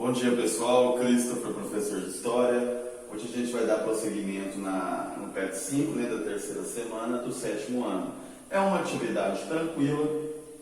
Bom dia pessoal, Christopher, professor de História. Hoje a gente vai dar prosseguimento no PET 5, da terceira semana do sétimo ano. É uma atividade tranquila,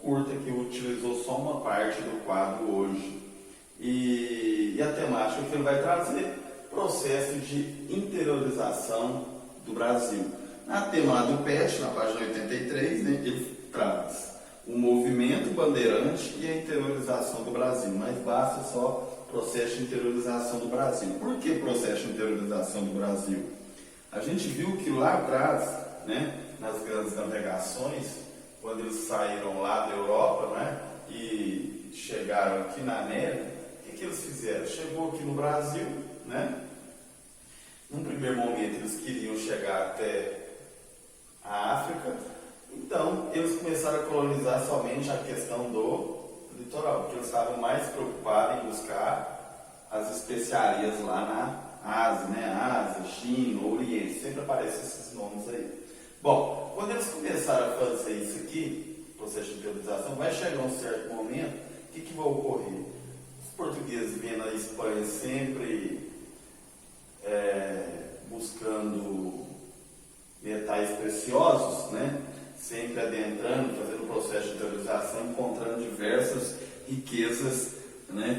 curta, que utilizou só uma parte do quadro hoje. E a temática que ele vai trazer, processo de interiorização do Brasil. Na tema do PET, na página 83, ele traz o movimento bandeirante e a interiorização do Brasil, mas basta só processo de interiorização do Brasil. Por que processo de interiorização do Brasil? A gente viu que lá atrás, nas grandes navegações, quando eles saíram lá da Europa, e chegaram aqui na América, o que eles fizeram? Chegou aqui no Brasil, num primeiro momento eles queriam chegar até a África, então eles começaram a colonizar somente a questão do litoral, porque eles estavam mais preocupados em buscar as especiarias lá na Ásia, Ásia, China, Oriente, sempre aparecem esses nomes aí. Bom, quando eles começaram a fazer isso aqui, processo de interiorização, vai chegar um certo momento, o que vai ocorrer? Os portugueses vendo a Espanha sempre buscando metais preciosos, sempre adentrando, fazendo processo de interiorização, encontrando diversas riquezas,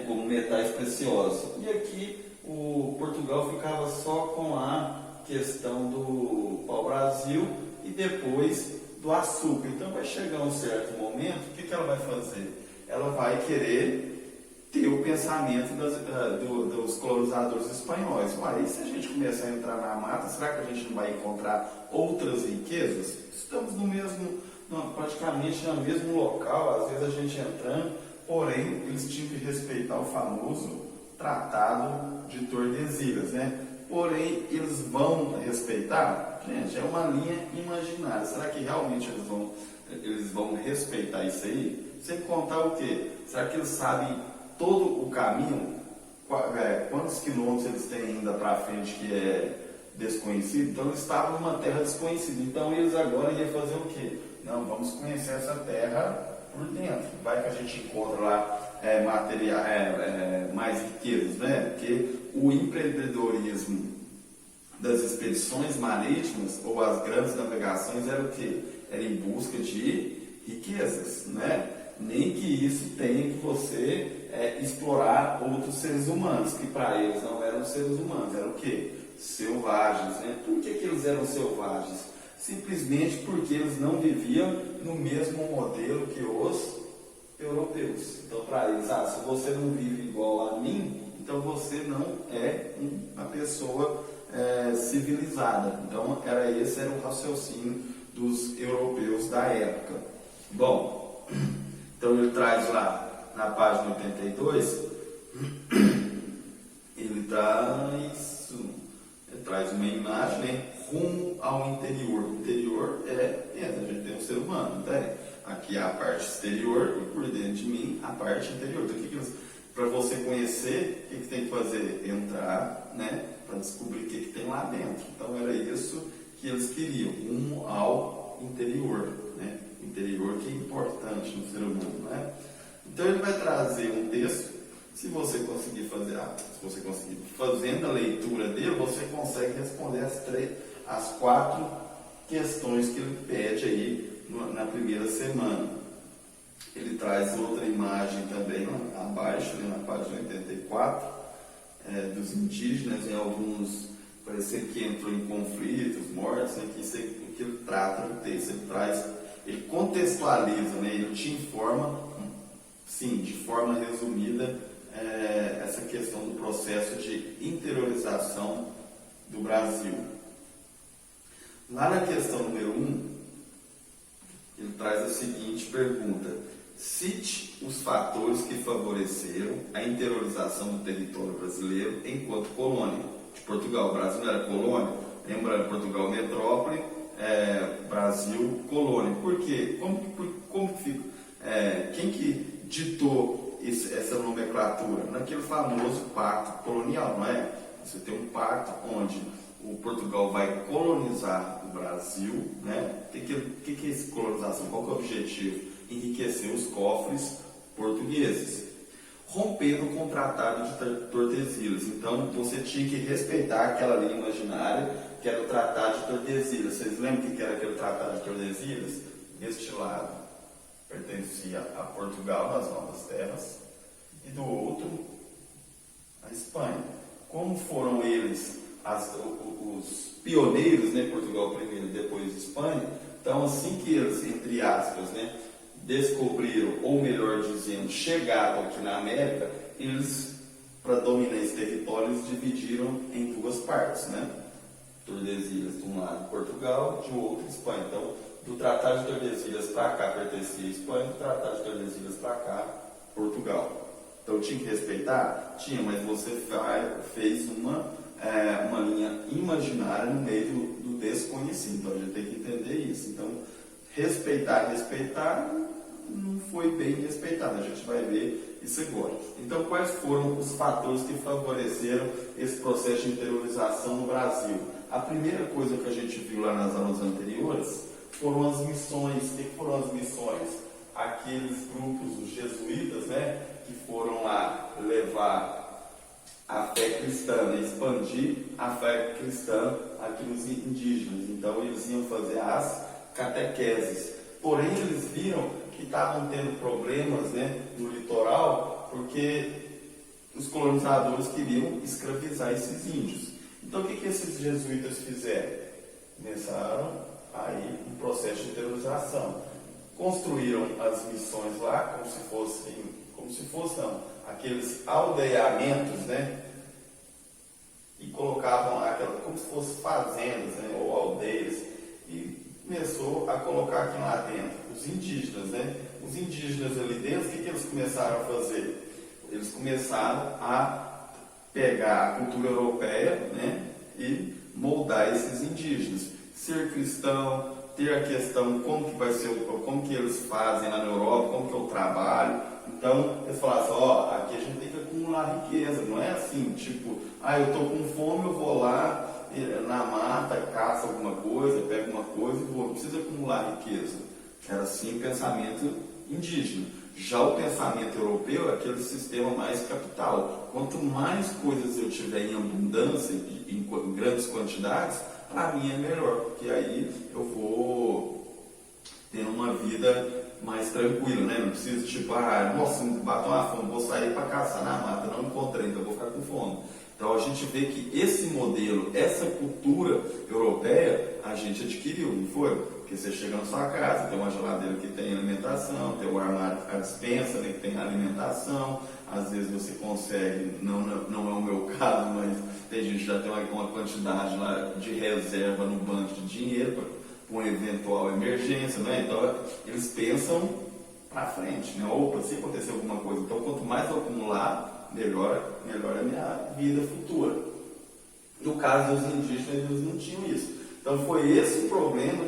como metais preciosos. E aqui o Portugal ficava só com a questão do pau-brasil e depois do açúcar. Então vai chegar um certo momento, o que ela vai fazer? Ela vai querer ter o pensamento dos colonizadores espanhóis. Mas se a gente começar a entrar na mata, será que a gente não vai encontrar outras riquezas? Estamos praticamente no mesmo local, às vezes a gente entrando, porém eles tinham que respeitar o famoso Tratado de Tordesilhas, Porém, eles vão respeitar? Gente, é uma linha imaginária. Será que realmente eles vão respeitar isso aí? Sem contar o quê? Será que eles sabem todo o caminho? Quantos quilômetros eles têm ainda para frente que é desconhecido? Então eles estavam numa terra desconhecida. Então eles agora iam fazer o quê? Não, vamos conhecer essa terra por dentro. Vai que a gente encontra lá mais riquezas, Porque o empreendedorismo das expedições marítimas ou as grandes navegações era o quê? Era em busca de riquezas, Nem que isso tenha que você explorar outros seres humanos, que para eles não eram seres humanos, eram o quê? Selvagens, Por que eles eram selvagens? Simplesmente porque eles não viviam no mesmo modelo que os europeus. Então, para eles, se você não vive igual a mim, então você não é uma pessoa civilizada. Então, esse era o raciocínio dos europeus da época. Bom, então ele traz lá na página 82, ele traz uma imagem, rumo ao interior. O interior a gente tem um ser humano, Aqui é a parte exterior e por dentro de mim a parte interior. Então, para você conhecer, o que tem que fazer? Entrar, para descobrir o que tem lá dentro. Então era isso que eles queriam, rumo ao interior, Interior que é importante no ser humano, Então ele vai trazer um texto. Se você conseguir fazendo a leitura dele, você consegue responder as 4 questões que ele pede aí na primeira semana. Ele traz outra imagem também abaixo, na página 84, dos indígenas, em alguns parecendo que entrou em conflitos, mortes, que isso é o que ele trata no texto. Ele contextualiza, ele te informa, sim, de forma resumida, essa questão do processo de interiorização do Brasil. Lá na questão número 1, ele traz a seguinte pergunta: cite os fatores que favoreceram a interiorização do território brasileiro enquanto colônia de Portugal. O Brasil não era colônia? Lembrando, Portugal metrópole, Brasil colônia. Por quê? Como fica? Quem que ditou essa nomenclatura? Naquele famoso pacto colonial, não é? Você tem um pacto onde o Portugal vai colonizar o Brasil, O que é essa colonização? Qual que é o objetivo? Enriquecer os cofres portugueses. romperam com o Tratado de Tordesilhas. Então, você tinha que respeitar aquela linha imaginária, que era o Tratado de Tordesilhas. Vocês lembram o que era aquele Tratado de Tordesilhas? Deste lado, pertencia a Portugal, nas Novas Terras, e do outro, a Espanha. Como foram eles os pioneiros, né, Portugal primeiro, depois Espanha, então assim que eles, entre aspas, né, descobriram, ou melhor dizendo, chegaram aqui na América, eles, para dominar esse território, eles dividiram em duas partes, né? Tordesilhas de um lado Portugal, de outro Espanha. Então, do Tratado de Tordesilhas para cá pertencia a Espanha, do Tratado de Tordesilhas para cá, Portugal. Então, tinha que respeitar? Tinha, mas você fez uma linha imaginária no meio do desconhecido. Então, a gente tem que entender isso. Então, respeitar, não foi bem respeitado. A gente vai ver isso agora. Então, quais foram os fatores que favoreceram esse processo de interiorização no Brasil? A primeira coisa que a gente viu lá nas aulas anteriores foram as missões. O que foram as missões? Aqueles grupos, os jesuítas, né, que foram lá levar a fé cristã, né, expandir a fé cristã aqui nos indígenas. Então, eles iam fazer as catequeses. Porém, eles viram que estavam tendo problemas, né, no litoral, porque os colonizadores queriam escravizar esses índios. Então, o que esses jesuítas fizeram? Começaram aí um processo de interiorização. Construíram as missões lá como se fossem aqueles aldeamentos, né? E colocavam como se fossem fazendas, né, ou aldeias, e começou a colocar aqui lá dentro os indígenas, né? Os indígenas ali dentro, o que eles começaram a fazer? Eles começaram a pegar a cultura europeia, né, e moldar esses indígenas. Ser cristão, ter a questão como que eles fazem lá na Europa, como que é o trabalho. Então, eles falaram assim, aqui a gente tem que acumular riqueza, não é assim, tipo, eu estou com fome, eu vou lá na mata, caço alguma coisa, pego uma coisa e vou, não precisa acumular riqueza. Era assim o pensamento indígena. Já o pensamento europeu é aquele sistema mais capital. Quanto mais coisas eu tiver em abundância, em grandes quantidades, para mim é melhor, porque aí eu vou ter uma vida mais tranquila, né? Não preciso nossa, bateu uma fome, vou sair para caçar na mata, não encontrei, então vou ficar com fome. Então a gente vê que esse modelo, essa cultura europeia, a gente adquiriu, não foi? Porque você chega na sua casa, tem uma geladeira que tem alimentação, tem um armário, a despensa, né, que tem alimentação. Às vezes você consegue, não é o meu caso, mas tem gente que já tem uma quantidade lá de reserva no banco de dinheiro para uma eventual emergência, né? Então eles pensam para frente, né? Opa, se acontecer alguma coisa, então quanto mais eu acumular, melhor a minha vida futura. No caso dos indígenas, eles não tinham isso. Então foi esse o problema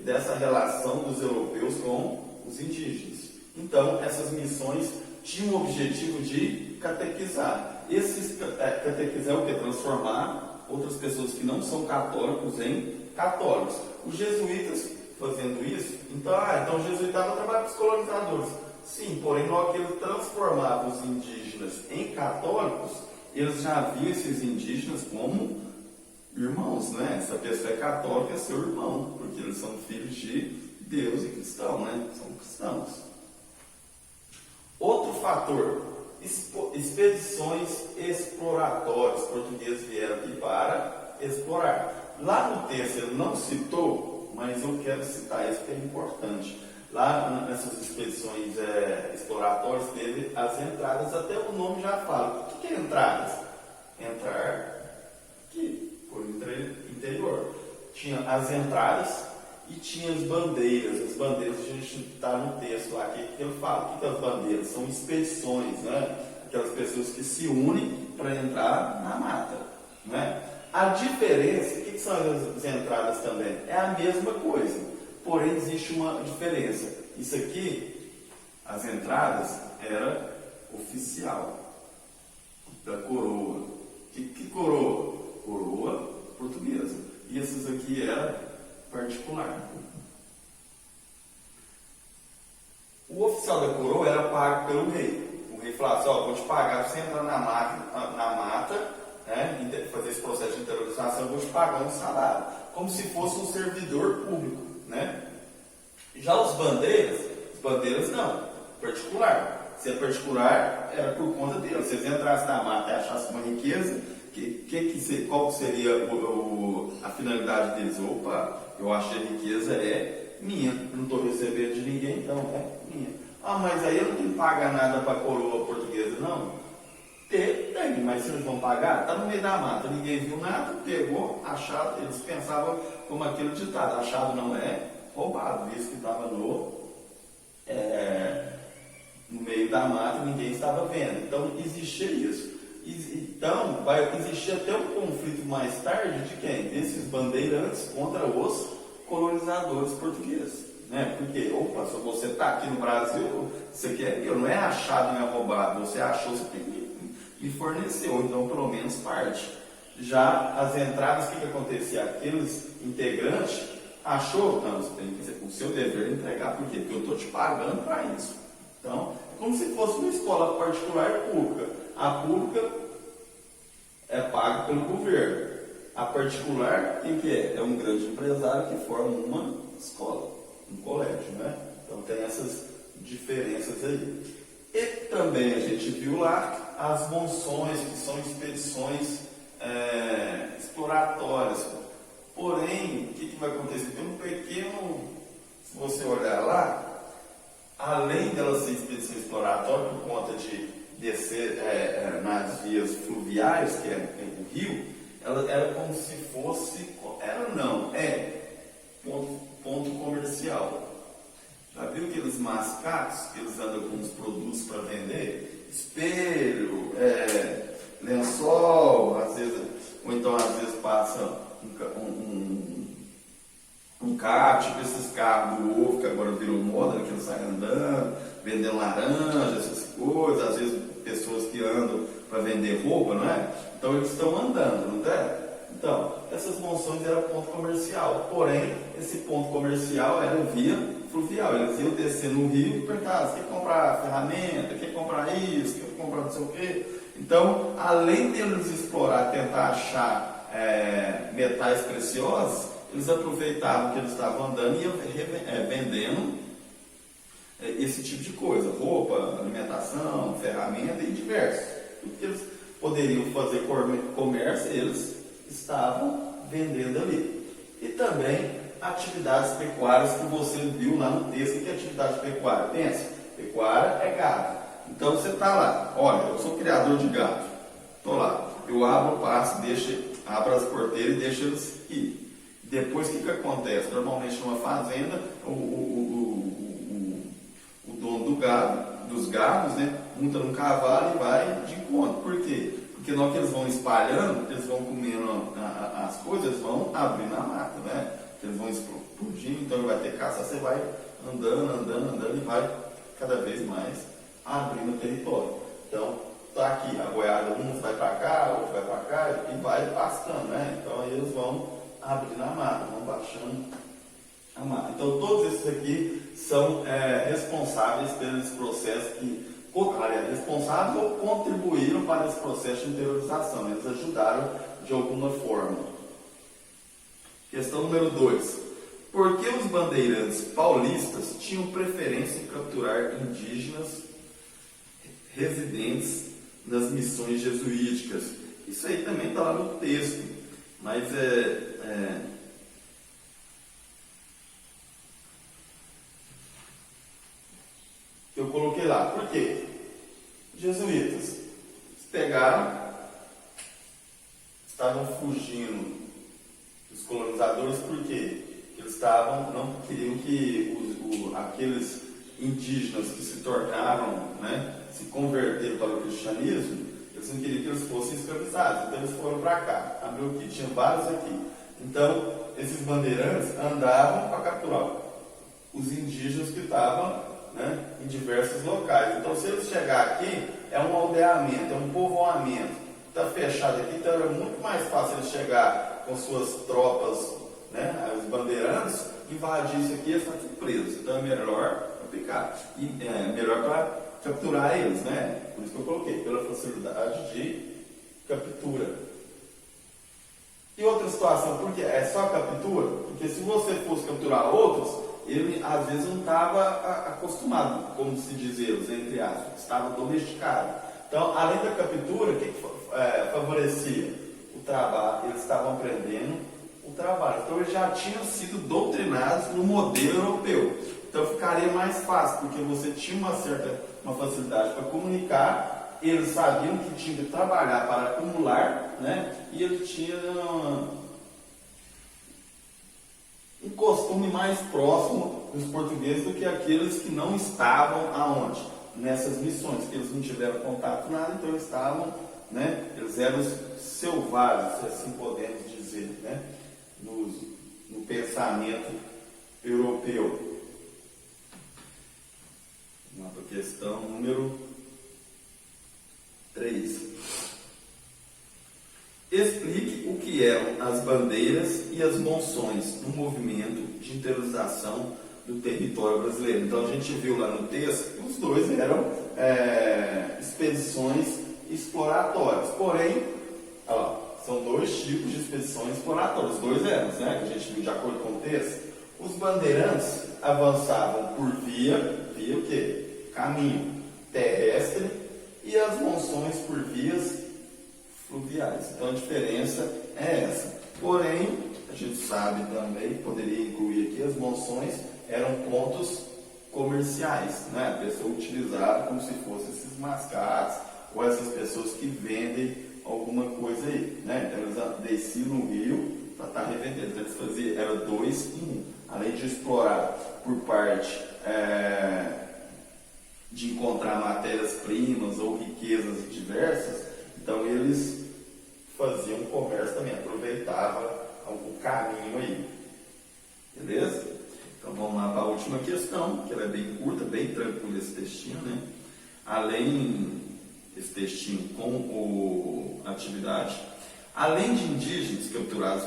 dessa relação dos europeus com os indígenas. Então essas missões tinham o objetivo de catequizar. Catequizar é o que? Transformar outras pessoas que não são católicos em católicos. Os jesuítas fazendo isso, então os jesuítas estavam trabalhando com os colonizadores. Sim, porém, na hora que eles transformavam os indígenas em católicos, eles já viam esses indígenas como irmãos, né? Essa pessoa é católica, é seu irmão, porque eles são filhos de Deus e cristão, né? São cristãos. Outro fator, expedições exploratórias. Os portugueses vieram aqui para explorar. Lá no texto ele não citou, mas eu quero citar isso que é importante. Lá nessas expedições exploratórias teve as entradas, até o nome já fala. O que é entradas? Entrar aqui, por interior. Tinha as entradas e tinha as bandeiras. As bandeiras, a gente está no texto lá, que ele fala. O que é as bandeiras? São expedições, né? Aquelas pessoas que se unem para entrar na mata, né? A diferença, o que são as entradas também? É a mesma coisa, porém existe uma diferença. Isso aqui, as entradas, era oficial, da coroa. Que coroa? Coroa portuguesa. E essas aqui era particular. O oficial da coroa era pago pelo rei. O rei falasse, ó, vou te pagar para você entrar na mata, né, e fazer esse processo de interiorização, eu vou te pagar um salário, como se fosse um servidor público, né? Já os bandeiras não, particular. Se é particular, era por conta deles. Se eles entrassem na mata e achassem uma riqueza, qual seria a finalidade deles? Opa, eu achei a riqueza é minha, não estou recebendo de ninguém, então é minha. Ah, mas aí eu não tenho que pagar nada para a coroa portuguesa, não? Tem, mas se eles vão pagar, está no meio da mata, ninguém viu nada, pegou, achado, eles pensavam como aquele ditado, achado não é roubado, visto que estava no meio da mata, ninguém estava vendo. Então existia isso. Então vai existir até um conflito mais tarde de quem? Desses bandeirantes contra os colonizadores portugueses. Né? Porque, opa, se você está aqui no Brasil, você quer, não é achado, não é roubado, você achou, você tem que me fornecer, ou então pelo menos parte. Já as entradas, o que acontecia? Aqueles integrantes achou, não, você tem que ser o seu dever entregar, por quê? Porque eu estou te pagando para isso. Então, é como se fosse uma escola particular e pública. A pública é paga pelo governo. A particular, quem que é? É um grande empresário que forma uma escola, um colégio, né? Então tem essas diferenças aí. E também a gente viu lá as monções, que são expedições exploratórias. Porém, o que vai acontecer? Tem um pequeno, se você olhar lá, além dela ser expedição exploratória por conta de descer nas vias fluviais, que é o rio, ela era como se fosse, ponto comercial. Já viu aqueles mascates que eles andam com os produtos para vender? Espelho, lençol, às vezes, ou então às vezes passa um carro, tipo esses carros do ovo que agora virou moda, que eles saem andando, vendendo laranja, essas coisas, às vezes pessoas que andam para vender roupa, não é? Então eles estão andando, não é? Então, essas monções eram ponto comercial, porém, esse ponto comercial era via fluvial. Eles iam descer no rio e perguntavam, você quer comprar ferramenta, quer comprar isso, quer comprar não sei o quê. Então, além deles explorar, tentar achar metais preciosos, eles aproveitavam que eles estavam andando e iam vendendo esse tipo de coisa, roupa, alimentação, ferramenta e diversos. Tudo que eles poderiam fazer comércio, eles estavam vendendo ali. E também atividades pecuárias que você viu lá no texto. O que é atividade pecuária? Pensa, pecuária é gado. Então você está lá, olha, eu sou criador de gado, estou lá, eu abro o pasto, abro as porteiras e deixo eles ir. Depois o que acontece? Normalmente numa fazenda, o dono dos gados, né, monta num cavalo e vai de encontro. Por quê? Porque na hora que eles vão espalhando, eles vão comendo as coisas, eles vão abrindo a mata, né? Eles vão explodindo, então vai ter caça, você vai andando e vai cada vez mais abrindo o território. Então, tá aqui, a boiada, um vai para cá, outro vai para cá e vai pastando, né? Então aí eles vão abrindo a mata, vão baixando a mata. Então todos esses aqui são responsáveis pelos processos responsáveis ou contribuíram para esse processo de interiorização. Eles ajudaram de alguma forma. Questão número 2. Por que os bandeirantes paulistas tinham preferência em capturar indígenas residentes nas missões jesuíticas? Isso aí também está lá no texto, mas eu coloquei lá. Por quê? Jesuítas estavam fugindo dos colonizadores, por quê? Eles não queriam que aqueles indígenas que se tornaram, né, se converteram para o cristianismo, eles não queriam que eles fossem escravizados, então eles foram para cá. Abriu aqui, tinha vários aqui. Então, esses bandeirantes andavam para capturar os indígenas que estavam, né, em diversos locais. Então, se eles chegarem aqui, é um aldeamento, é um povoamento. Está fechado aqui, então é muito mais fácil eles chegar com suas tropas, né, os bandeirantes, invadir isso aqui e estar presos. Então é melhor para picar. E é melhor para capturar eles, né? Por isso que eu coloquei, pela facilidade de captura. E outra situação, porque é só captura? Porque se você fosse capturar outros, ele às vezes não estava acostumado, como se diz eles, entre aspas, estava domesticado. Então, além da captura, o que favorecia? O trabalho, eles estavam aprendendo o trabalho. Então, eles já tinham sido doutrinados no modelo europeu. Então, ficaria mais fácil, porque você tinha uma facilidade para comunicar. Eles sabiam que tinham que trabalhar para acumular, né? E eles tinham um costume mais próximo dos portugueses do que aqueles que não estavam aonde? Nessas missões, que eles não tiveram contato nada, então eles estavam, né? Eles eram selvagens, se assim podemos dizer, né? No pensamento europeu. Vamos para a questão número 3. Explique o que eram as bandeiras e as monções no movimento de interiorização do território brasileiro. Então a gente viu lá no texto que os dois eram expedições exploratórias. Porém, olha lá, são dois tipos de expedições exploratórias. Os dois eram, né, que a gente viu de acordo com o texto. Os bandeirantes avançavam por via o quê? Caminho terrestre, e as monções por vias fluviais. Então a diferença é essa. Porém, a gente sabe também, poderia incluir aqui, as monções eram pontos comerciais, né? A pessoa utilizava como se fossem esses mascates ou essas pessoas que vendem alguma coisa aí, né? Então eles desciam no rio para estar revendendo. Então eles faziam, era 2 em 1. Além de explorar por parte de encontrar matérias-primas ou riquezas diversas, então eles faziam comércio também, aproveitavam algum caminho aí. Beleza? Então vamos lá para a última questão, que ela é bem curta, bem tranquila esse textinho, né? Além desse textinho com a atividade, além de indígenas capturados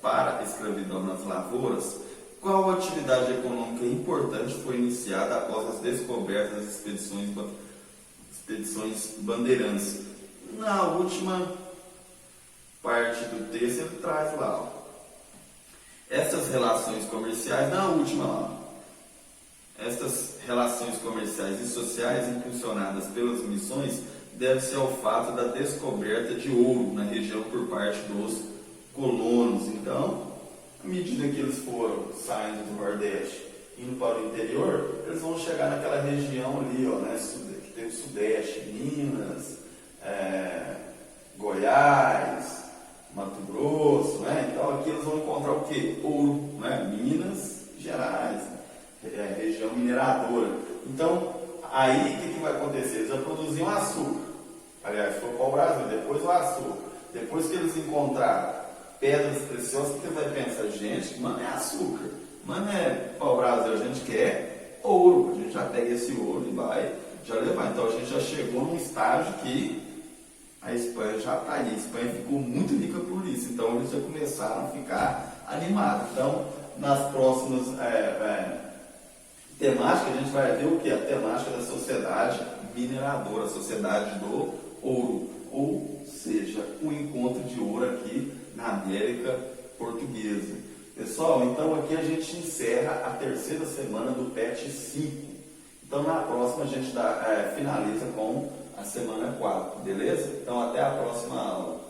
para escravidão nas lavouras, qual atividade econômica importante foi iniciada após as descobertas das expedições bandeirantes? Na última parte do texto ele traz lá, ó, essas relações comerciais, na última lá, essas relações comerciais e sociais impulsionadas pelas missões devem-se ao fato da descoberta de ouro na região por parte dos colonos. Então, à medida que eles foram saindo do Nordeste, indo para o interior, eles vão chegar naquela região ali, ó, né, que tem o Sudeste, Minas, Goiás, Mato Grosso, né? Então aqui eles vão encontrar o quê? Ouro, né? Minas Gerais, região mineradora. Então, aí o que vai acontecer? Eles já produziam açúcar. Aliás, foi para o Brasil, depois o açúcar. Depois que eles encontraram pedras preciosas, o que você vai pensar? Gente, mano, é açúcar. Mano, para o Brasil a gente quer ouro. A gente já pega esse ouro e vai já levar. Então a gente já chegou num estágio que a Espanha já está aí. A Espanha ficou muito rica por isso. Então eles já começaram a ficar animados. Então, nas próximas temáticas, a gente vai ver o que? A temática da sociedade mineradora, a sociedade do ouro. Ou seja, o encontro de ouro aqui na América Portuguesa. Pessoal, então aqui a gente encerra a terceira semana do PET 5. Então na próxima a gente finaliza com a semana 4, beleza? Então até a próxima aula.